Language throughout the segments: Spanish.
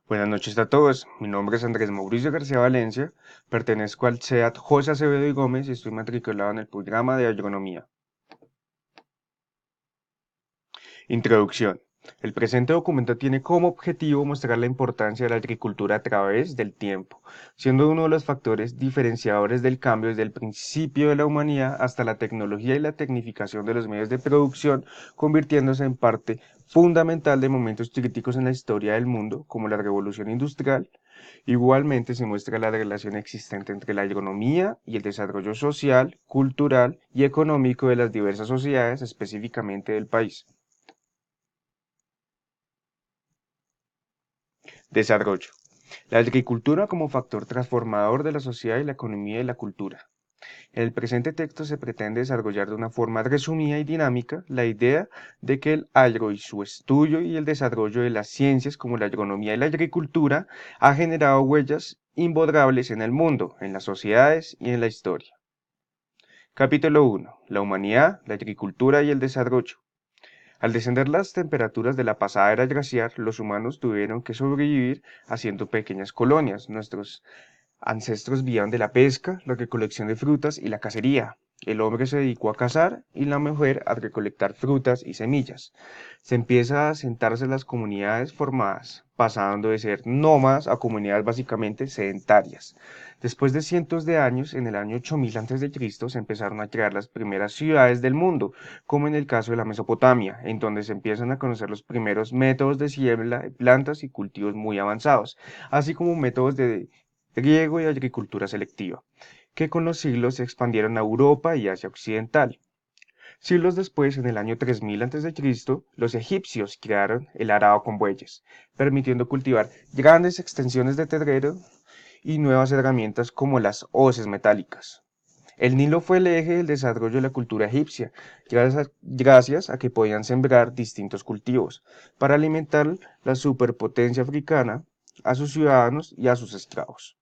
Buenas noches a todos, mi nombre es Andrés Mauricio García Valencia, pertenezco al CEAT José Acevedo y Gómez y estoy matriculado en el programa de agronomía. Introducción. El presente documento tiene como objetivo mostrar la importancia de la agricultura a través del tiempo, siendo uno de los factores diferenciadores del cambio desde el principio de la humanidad hasta la tecnología y la tecnificación de los medios de producción, convirtiéndose en parte fundamental de momentos críticos en la historia del mundo, como la revolución industrial. Igualmente se muestra la relación existente entre la agronomía y el desarrollo social, cultural y económico de las diversas sociedades, específicamente del país. Desarrollo. La agricultura como factor transformador de la sociedad y la economía y la cultura. En el presente texto se pretende desarrollar de una forma resumida y dinámica la idea de que el agro y su estudio y el desarrollo de las ciencias como la agronomía y la agricultura ha generado huellas imborrables en el mundo, en las sociedades y en la historia. Capítulo 1. La humanidad, la agricultura y el desarrollo. Al descender las temperaturas de la pasada era glaciar, los humanos tuvieron que sobrevivir haciendo pequeñas colonias. Nuestros ancestros vivían de la pesca, la recolección de frutas y la cacería. El hombre se dedicó a cazar y la mujer a recolectar frutas y semillas. Se empieza a asentarse las comunidades formadas, pasando de ser nómadas a comunidades básicamente sedentarias. Después de cientos de años, en el año 8000 a.C., se empezaron a crear las primeras ciudades del mundo, como en el caso de la Mesopotamia, en donde se empiezan a conocer los primeros métodos de siembra de plantas y cultivos muy avanzados, así como métodos de riego y agricultura selectiva, que con los siglos se expandieron a Europa y Asia Occidental. Siglos después, en el año 3000 a.C., los egipcios crearon el arado con bueyes, permitiendo cultivar grandes extensiones de terreno y nuevas herramientas como las hoces metálicas. El Nilo fue el eje del desarrollo de la cultura egipcia, gracias a que podían sembrar distintos cultivos para alimentar la superpotencia africana, a sus ciudadanos y a sus esclavos.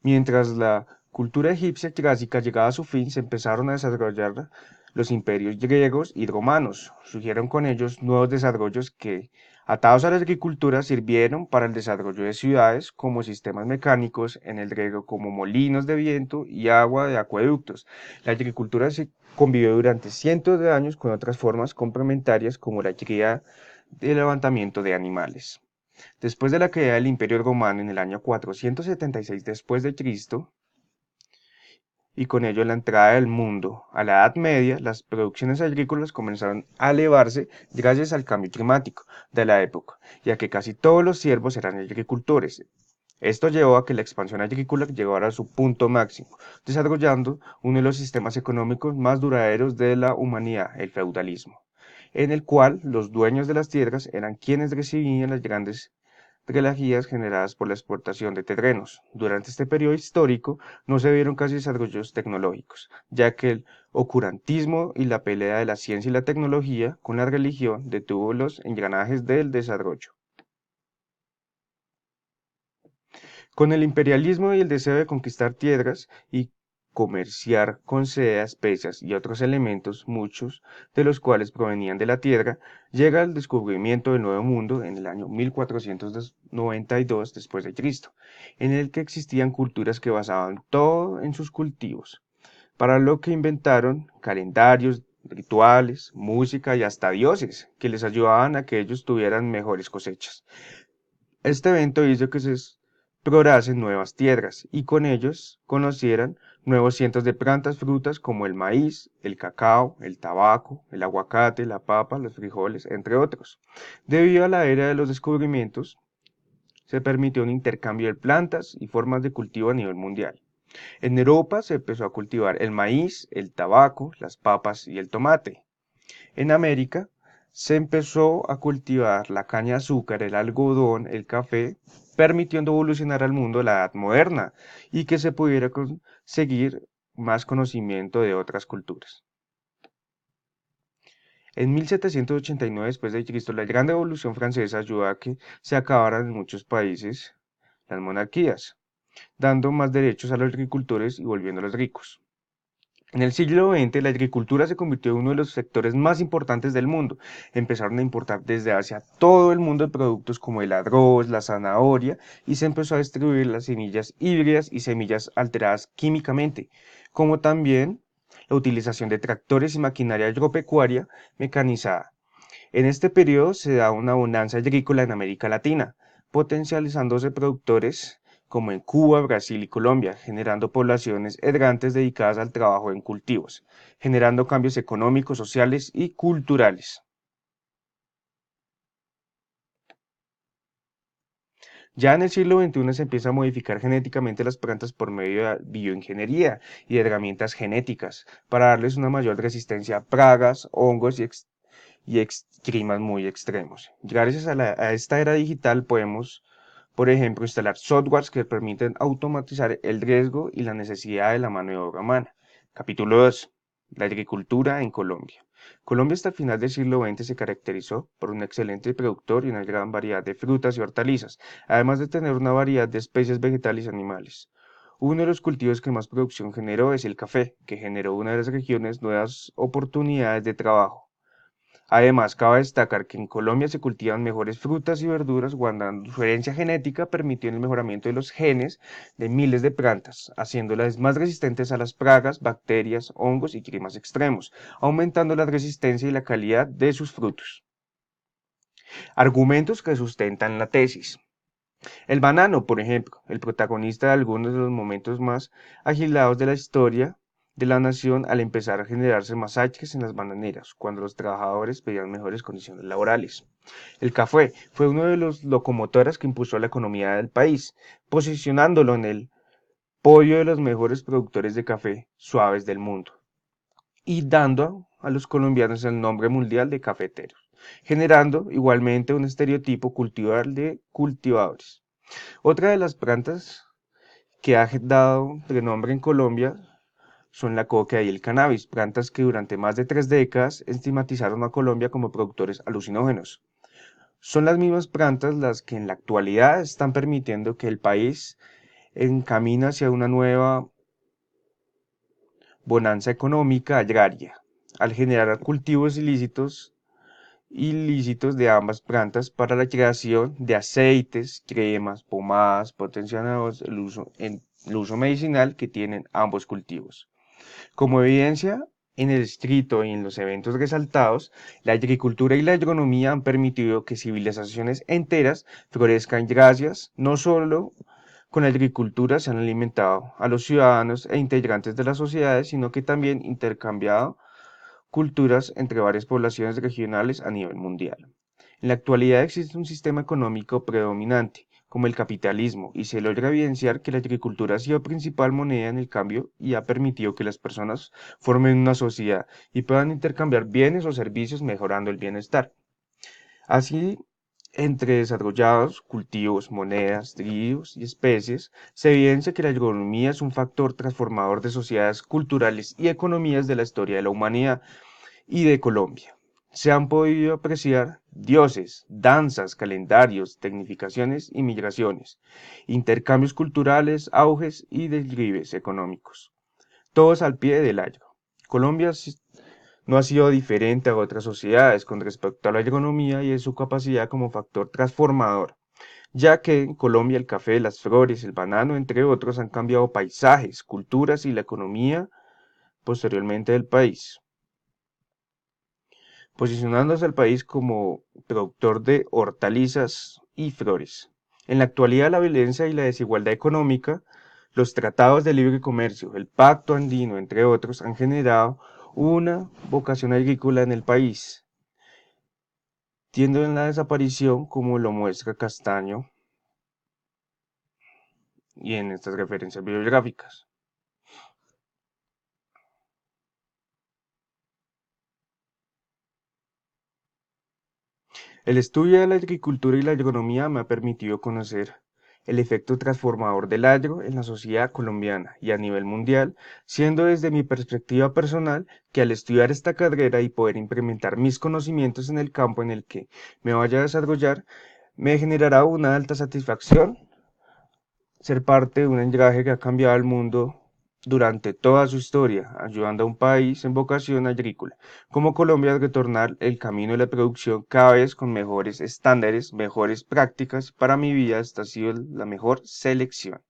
Mientras la cultura egipcia clásica llegaba a su fin, se empezaron a desarrollar los imperios griegos y romanos. Surgieron con ellos nuevos desarrollos que, atados a la agricultura, sirvieron para el desarrollo de ciudades como sistemas mecánicos en el riego, como molinos de viento y agua de acueductos. La agricultura se convivió durante cientos de años con otras formas complementarias como la cría y el levantamiento de animales. Después de la caída del Imperio Romano en el año 476 después de Cristo, y con ello la entrada del mundo a la Edad Media, las producciones agrícolas comenzaron a elevarse gracias al cambio climático de la época, ya que casi todos los siervos eran agricultores. Esto llevó a que la expansión agrícola llegara a su punto máximo, desarrollando uno de los sistemas económicos más duraderos de la humanidad, el feudalismo, en el cual los dueños de las tierras eran quienes recibían las grandes regalías generadas por la exportación de terrenos. Durante este periodo histórico no se vieron casi desarrollos tecnológicos, ya que el ocurantismo y la pelea de la ciencia y la tecnología con la religión detuvo los engranajes del desarrollo. Con el imperialismo y el deseo de conquistar tierras y comerciar con seda, especias y otros elementos, muchos de los cuales provenían de la tierra, llega el descubrimiento del Nuevo Mundo en el año 1492 después de Cristo, en el que existían culturas que basaban todo en sus cultivos, para lo que inventaron calendarios, rituales, música y hasta dioses que les ayudaban a que ellos tuvieran mejores cosechas. Este evento hizo que se explorasen nuevas tierras y con ellos conocieran nuevos cientos de plantas, frutas como el maíz, el cacao, el tabaco, el aguacate, la papa, los frijoles, entre otros. Debido a la era de los descubrimientos, se permitió un intercambio de plantas y formas de cultivo a nivel mundial. En Europa se empezó a cultivar el maíz, el tabaco, las papas y el tomate. En América se empezó a cultivar la caña de azúcar, el algodón, el café, permitiendo evolucionar al mundo de la edad moderna y que se pudiera conseguir más conocimiento de otras culturas. En 1789 después de Cristo, la Gran Revolución Francesa ayudó a que se acabaran en muchos países las monarquías, dando más derechos a los agricultores y volviéndolos ricos. En el siglo XX, la agricultura se convirtió en uno de los sectores más importantes del mundo. Empezaron a importar desde Asia todo el mundo de productos como el arroz, la zanahoria, y se empezó a distribuir las semillas híbridas y semillas alteradas químicamente, como también la utilización de tractores y maquinaria agropecuaria mecanizada. En este periodo se da una bonanza agrícola en América Latina, potencializándose productores como en Cuba, Brasil y Colombia, generando poblaciones errantes dedicadas al trabajo en cultivos, generando cambios económicos, sociales y culturales. Ya en el siglo XXI se empieza a modificar genéticamente las plantas por medio de bioingeniería y de herramientas genéticas para darles una mayor resistencia a plagas, hongos y climas muy extremos. Gracias a esta era digital podemos, por ejemplo, instalar softwares que permiten automatizar el riesgo y la necesidad de la mano de obra humana. Capítulo 2. La agricultura en Colombia. Colombia hasta el final del siglo XX se caracterizó por un excelente productor y una gran variedad de frutas y hortalizas, además de tener una variedad de especies vegetales y animales. Uno de los cultivos que más producción generó es el café, que generó una de las regiones nuevas oportunidades de trabajo. Además, cabe destacar que en Colombia se cultivan mejores frutas y verduras, guardando su herencia genética permitió el mejoramiento de los genes de miles de plantas, haciéndolas más resistentes a las plagas, bacterias, hongos y climas extremos, aumentando la resistencia y la calidad de sus frutos. Argumentos que sustentan la tesis. El banano, por ejemplo, el protagonista de algunos de los momentos más agitados de la historia de la nación al empezar a generarse masacres en las bananeras, cuando los trabajadores pedían mejores condiciones laborales. El café fue uno de los locomotoras que impulsó la economía del país, posicionándolo en el podio de los mejores productores de café suaves del mundo y dando a los colombianos el nombre mundial de cafeteros, generando igualmente un estereotipo cultural de cultivadores. Otra de las plantas que ha dado renombre en Colombia son la coca y el cannabis, plantas que durante más de 3 décadas estigmatizaron a Colombia como productores alucinógenos. Son las mismas plantas las que en la actualidad están permitiendo que el país encamine hacia una nueva bonanza económica agraria, al generar cultivos ilícitos de ambas plantas para la creación de aceites, cremas, pomadas, potenciadores, el uso medicinal que tienen ambos cultivos. Como evidencia, en el escrito y en los eventos resaltados, la agricultura y la agronomía han permitido que civilizaciones enteras florezcan gracias no solo con la agricultura se han alimentado a los ciudadanos e integrantes de las sociedades, sino que también intercambiado culturas entre varias poblaciones regionales a nivel mundial. En la actualidad existe un sistema económico predominante, como el capitalismo, y se logra evidenciar que la agricultura ha sido principal moneda en el cambio y ha permitido que las personas formen una sociedad y puedan intercambiar bienes o servicios mejorando el bienestar. Así, entre desarrollados, cultivos, monedas, tribus y especies, se evidencia que la agronomía es un factor transformador de sociedades culturales y economías de la historia de la humanidad y de Colombia. Se han podido apreciar dioses, danzas, calendarios, tecnificaciones y migraciones, intercambios culturales, auges y declives económicos, todos al pie del agro. Colombia no ha sido diferente a otras sociedades con respecto a la economía y en su capacidad como factor transformador, ya que en Colombia el café, las flores, el banano, entre otros, han cambiado paisajes, culturas y la economía posteriormente del país, posicionándose al país como productor de hortalizas y flores. En la actualidad, la violencia y la desigualdad económica, los tratados de libre comercio, el Pacto Andino, entre otros, han generado una vocación agrícola en el país, tiendo en la desaparición, como lo muestra Castaño y en estas referencias bibliográficas. El estudio de la agricultura y la agronomía me ha permitido conocer el efecto transformador del agro en la sociedad colombiana y a nivel mundial, siendo desde mi perspectiva personal que al estudiar esta carrera y poder implementar mis conocimientos en el campo en el que me vaya a desarrollar, me generará una alta satisfacción ser parte de un engranaje que ha cambiado el mundo durante toda su historia, ayudando a un país en vocación agrícola, como Colombia, a retornar el camino de la producción cada vez con mejores estándares, mejores prácticas. Para mi vida esta ha sido la mejor selección.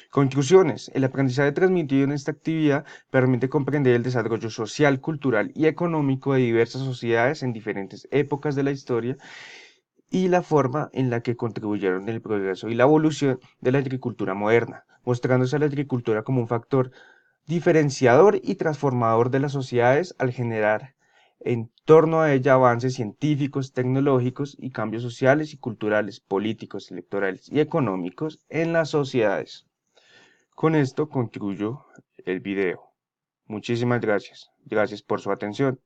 Conclusiones. El aprendizaje transmitido en esta actividad permite comprender el desarrollo social, cultural y económico de diversas sociedades en diferentes épocas de la historia y la forma en la que contribuyeron en el progreso y la evolución de la agricultura moderna, mostrándose a la agricultura como un factor diferenciador y transformador de las sociedades al generar en torno a ella avances científicos, tecnológicos y cambios sociales y culturales, políticos, electorales y económicos en las sociedades. Con esto concluyo el video. Muchísimas gracias. Gracias por su atención.